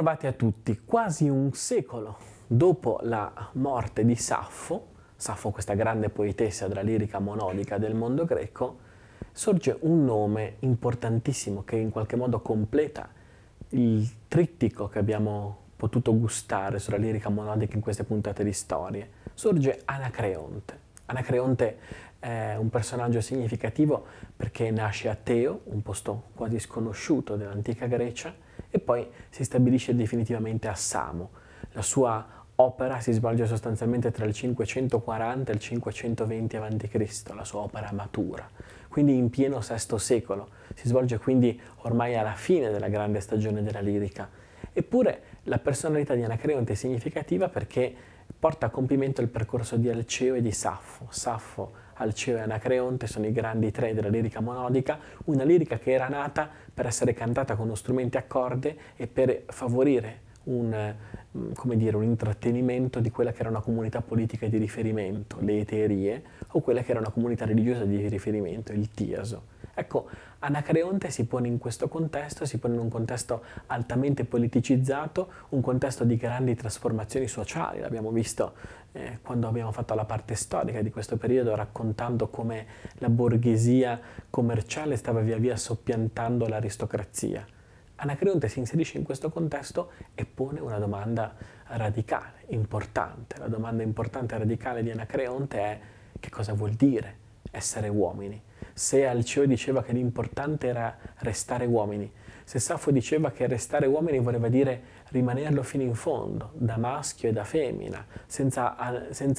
Bentrovati a tutti. Quasi un secolo dopo la morte di Saffo, questa grande poetessa della lirica monodica del mondo greco, sorge un nome importantissimo che in qualche modo completa il trittico che abbiamo potuto gustare sulla lirica monodica in queste puntate di storie. Sorge Anacreonte. Anacreonte è un personaggio significativo perché nasce a Teo, un posto quasi sconosciuto dell'antica Grecia, e poi si stabilisce definitivamente a Samo. La sua opera si svolge sostanzialmente tra il 540 e il 520 a.C., la sua opera matura, quindi in pieno VI secolo. Si svolge quindi ormai alla fine della grande stagione della lirica. Eppure la personalità di Anacreonte è significativa perché porta a compimento il percorso di Alceo e di Saffo. Saffo, Alceo e Anacreonte sono i grandi tre della lirica monodica, una lirica che era nata per essere cantata con strumenti a corde e per favorire un intrattenimento di quella che era una comunità politica di riferimento, le eterie, o quella che era una comunità religiosa di riferimento, il Tiaso. Ecco, Anacreonte si pone in questo contesto, si pone in un contesto altamente politicizzato, un contesto di grandi trasformazioni sociali. L'abbiamo visto quando abbiamo fatto la parte storica di questo periodo, raccontando come la borghesia commerciale stava via via soppiantando l'aristocrazia. Anacreonte si inserisce in questo contesto e pone una domanda radicale, importante. La domanda importante e radicale di Anacreonte è: che cosa vuol dire essere uomini? Se Alceo diceva che l'importante era restare uomini, se Saffo diceva che restare uomini voleva dire rimanerlo fino in fondo, da maschio e da femmina, senza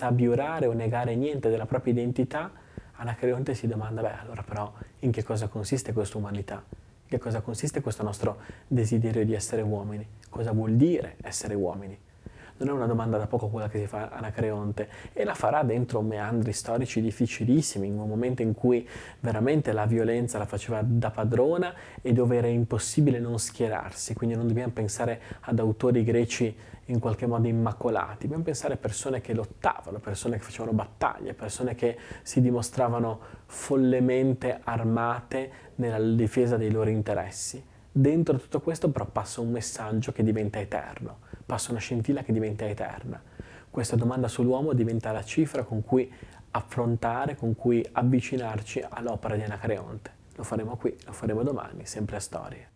abiurare o negare niente della propria identità, Anacreonte si domanda: beh, allora però in che cosa consiste questa umanità? In che cosa consiste questo nostro desiderio di essere uomini? Cosa vuol dire essere uomini? Non è una domanda da poco quella che si fa Anacreonte, e la farà dentro meandri storici difficilissimi, in un momento in cui veramente la violenza la faceva da padrona e dove era impossibile non schierarsi. Quindi non dobbiamo pensare ad autori greci in qualche modo immacolati, dobbiamo pensare a persone che lottavano, persone che facevano battaglie, persone che si dimostravano follemente armate nella difesa dei loro interessi. Dentro tutto questo però passa un messaggio che diventa eterno, passa una scintilla che diventa eterna. Questa domanda sull'uomo diventa la cifra con cui affrontare, con cui avvicinarci all'opera di Anacreonte. Lo faremo qui, lo faremo domani, sempre a Storie.